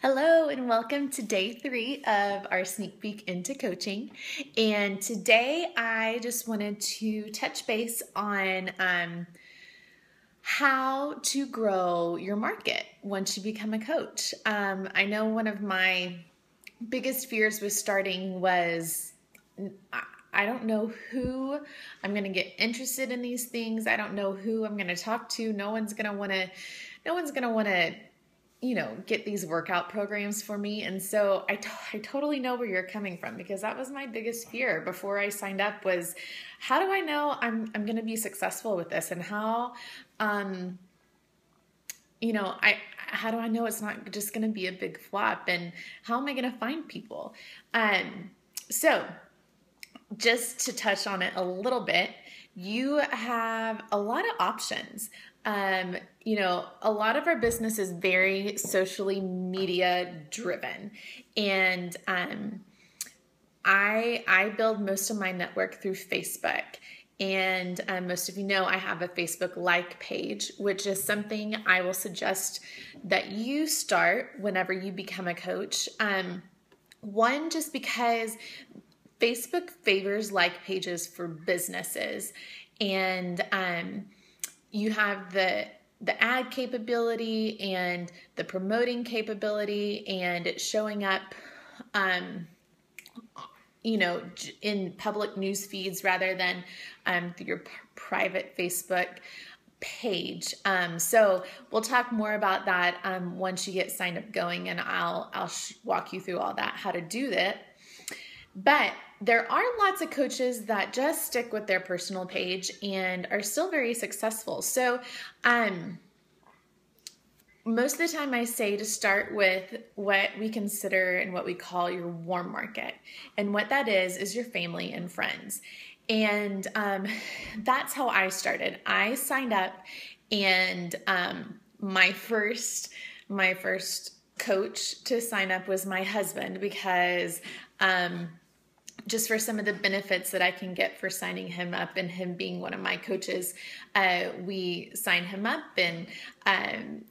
Hello and welcome to day 3 of our sneak peek into coaching. And today I just wanted to touch base on how to grow your market once you become a coach. I know one of my biggest fears with starting was I don't know who I'm going to get interested in these things. I don't know who I'm going to talk to. No one's going to want to get these workout programs for me. And so I totally know where you're coming from, because that was my biggest fear before I signed up was, how do I know I'm going to be successful with this? And how do I know it's not just going to be a big flop? And how am I going to find people? So just to touch on it a little bit, you have a lot of options. A lot of our business is very socially media driven, and I build most of my network through Facebook. And most of you know I have a Facebook like page, which is something I will suggest that you start whenever you become a coach. One, just because Facebook favors like pages for businesses, and you have the ad capability and the promoting capability, and it's showing up in public news feeds rather than through your private Facebook page. So we'll talk more about that once you get signed up going, and I'll walk you through all that, how to do that. But there are lots of coaches that just stick with their personal page and are still very successful. So most of the time I say to start with what we consider and what we call your warm market. And what that is your family and friends. And that's how I started. I signed up, and my first coach to sign up was my husband, because just for some of the benefits that I can get for signing him up and him being one of my coaches, we signed him up, and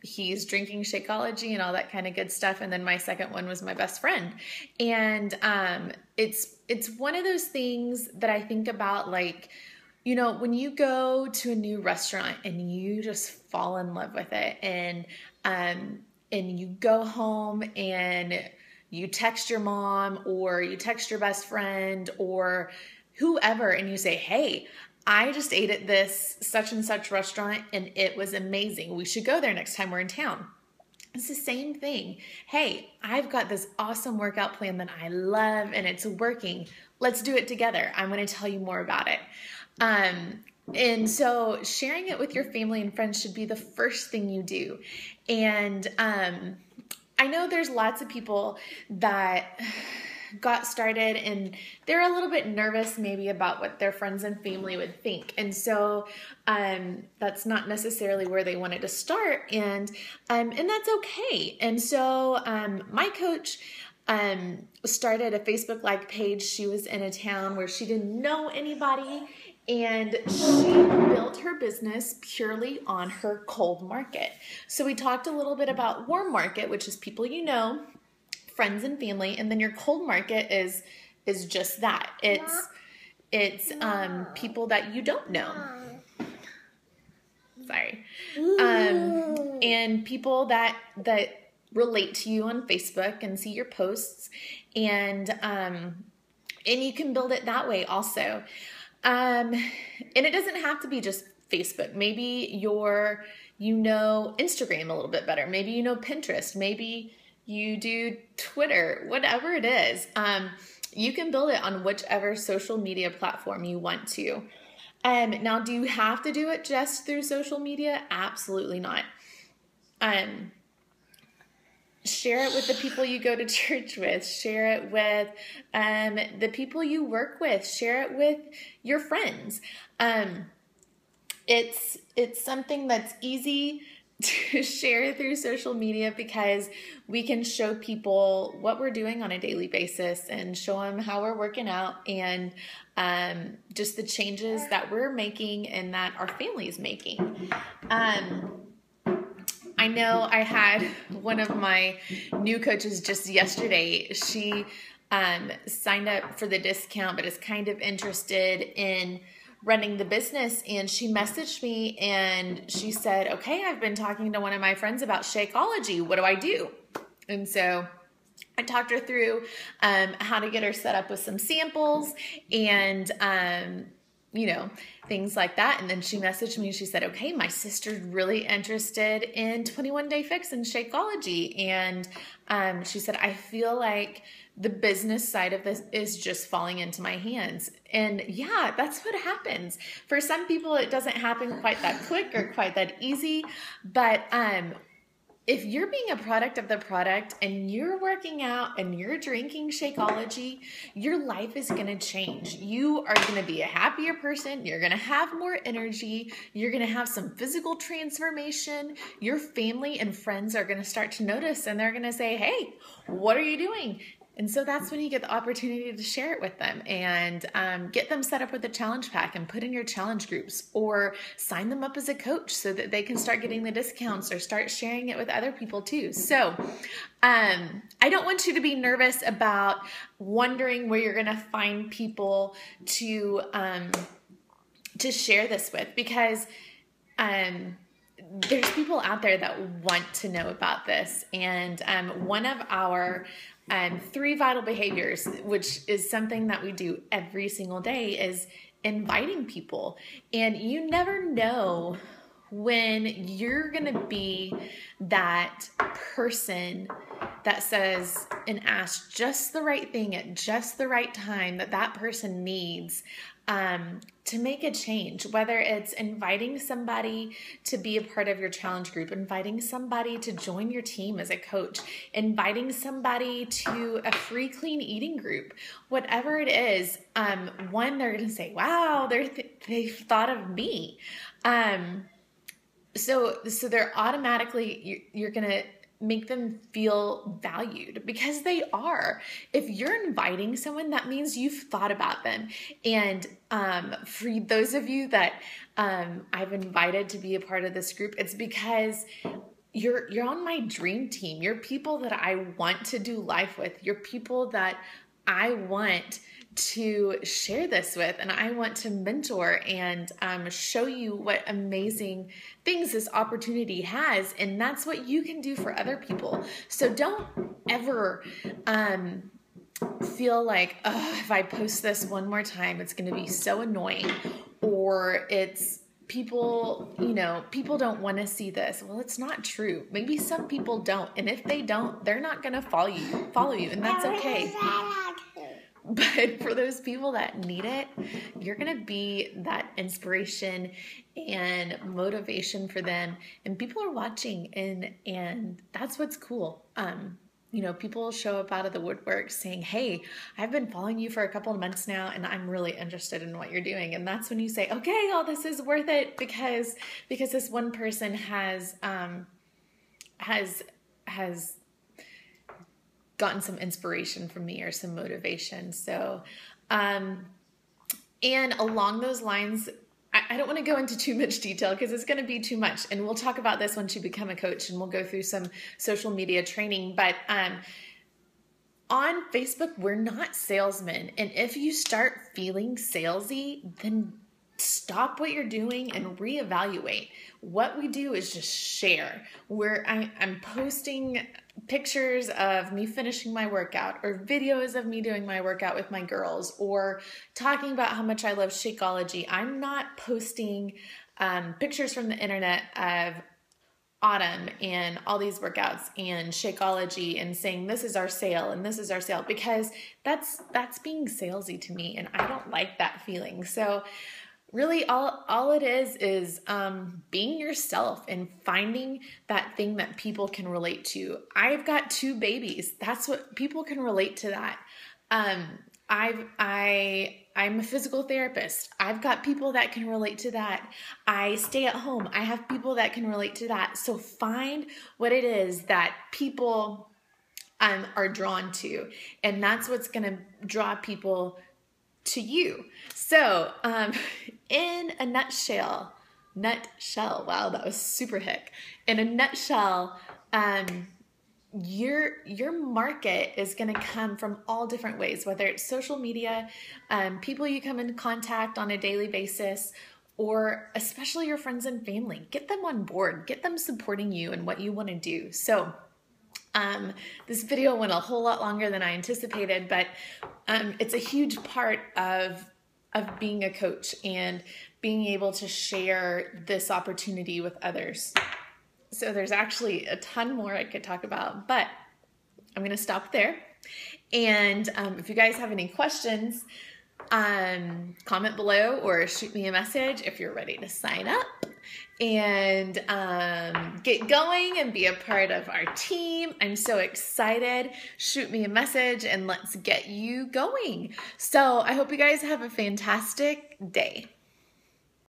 he's drinking Shakeology and all that kind of good stuff. And then my second one was my best friend. And it's one of those things that I think about, like, when you go to a new restaurant and you just fall in love with it, and you go home and you text your mom or you text your best friend or whoever, and you say, hey, I just ate at this such and such restaurant and it was amazing. We should go there next time we're in town. It's the same thing. Hey, I've got this awesome workout plan that I love and it's working. Let's do it together. I'm going to tell you more about it. And so sharing it with your family and friends should be the first thing you do. And I know there's lots of people that got started and they're a little bit nervous maybe about what their friends and family would think. And so that's not necessarily where they wanted to start. And that's okay. And so my coach started a Facebook like page. She was in a town where she didn't know anybody, and she built her business purely on her cold market. So we talked a little bit about warm market, which is people you know, friends and family, and then your cold market is just that. It's people that you don't know. Sorry. And people that relate to you on Facebook and see your posts, and you can build it that way also. And it doesn't have to be just Facebook. Maybe you know Instagram a little bit better. Maybe you know Pinterest. Maybe you do Twitter, whatever it is. You can build it on whichever social media platform you want to. Now, do you have to do it just through social media? Absolutely not. Share it with the people you go to church with. Share it with the people you work with. Share it with your friends. It's something that's easy to share through social media, because we can show people what we're doing on a daily basis and show them how we're working out, and just the changes that we're making and that our family is making. I know I had one of my new coaches just yesterday. She signed up for the discount, but is kind of interested in running the business. And she messaged me and she said, okay, I've been talking to one of my friends about Shakeology. What do I do? And so I talked her through how to get her set up with some samples and things like that. And then she messaged me and she said, okay, my sister's really interested in 21 Day Fix and Shakeology. And she said, I feel like the business side of this is just falling into my hands. And yeah, that's what happens. For some people, it doesn't happen quite that quick or quite that easy. But if you're being a product of the product and you're working out and you're drinking Shakeology, your life is going to change. You are going to be a happier person. You're going to have more energy. You're going to have some physical transformation. Your family and friends are going to start to notice and they're going to say, hey, what are you doing? And so that's when you get the opportunity to share it with them and get them set up with a challenge pack and put in your challenge groups or sign them up as a coach so that they can start getting the discounts or start sharing it with other people too. So I don't want you to be nervous about wondering where you're going to find people to share this with, because there's people out there that want to know about this. And one of our 3 vital behaviors, which is something that we do every single day, is inviting people. And you never know when you're going to be that person that says and asks just the right thing at just the right time that person needs to make a change, whether it's inviting somebody to be a part of your challenge group, inviting somebody to join your team as a coach, inviting somebody to a free clean eating group, whatever it is. One, they're going to say, wow, they've thought of me. So they're automatically, you're going to make them feel valued, because they are. If you're inviting someone, that means you've thought about them. And for those of you that I've invited to be a part of this group, it's because you're on my dream team. You're people that I want to do life with. You're people that I want to share this with, and I want to mentor and show you what amazing things this opportunity has, and that's what you can do for other people. So don't ever feel like, oh, if I post this one more time, it's going to be so annoying, or it's people don't want to see this. Well, it's not true. Maybe some people don't, and if they don't, they're not going to follow you, and that's okay. But for those people that need it, you're going to be that inspiration and motivation for them. And people are watching, and that's what's cool. People show up out of the woodwork saying, hey, I've been following you for a couple of months now, and I'm really interested in what you're doing. And that's when you say, okay, oh, this is worth it, because this one person has gotten some inspiration from me or some motivation. So, and along those lines, I don't want to go into too much detail because it's going to be too much. And we'll talk about this once you become a coach, and we'll go through some social media training. But on Facebook, we're not salesmen. And if you start feeling salesy, then stop what you're doing and reevaluate. What we do is just share. I'm posting pictures of me finishing my workout, or videos of me doing my workout with my girls, or talking about how much I love Shakeology. I'm not posting pictures from the internet of Autumn and all these workouts and Shakeology and saying this is our sale and this is our sale, because that's being salesy to me, and I don't like that feeling. So really, all it is being yourself and finding that thing that people can relate to. I've got 2 babies. That's what people can relate to. That I'm a physical therapist. I've got people that can relate to that. I stay at home. I have people that can relate to that. So find what it is that people are drawn to, and that's what's going to draw people to you. So, in a nutshell, nutshell. Wow, that was super hick. In a nutshell, your market is going to come from all different ways, whether it's social media, people you come in contact on a daily basis, or especially your friends and family. Get them on board, get them supporting you and what you want to do. So this video went a whole lot longer than I anticipated, but it's a huge part of being a coach and being able to share this opportunity with others. So there's actually a ton more I could talk about, but I'm going to stop there. And if you guys have any questions, comment below or shoot me a message if you're ready to sign up and get going and be a part of our team. I'm so excited. Shoot me a message and let's get you going. So I hope you guys have a fantastic day.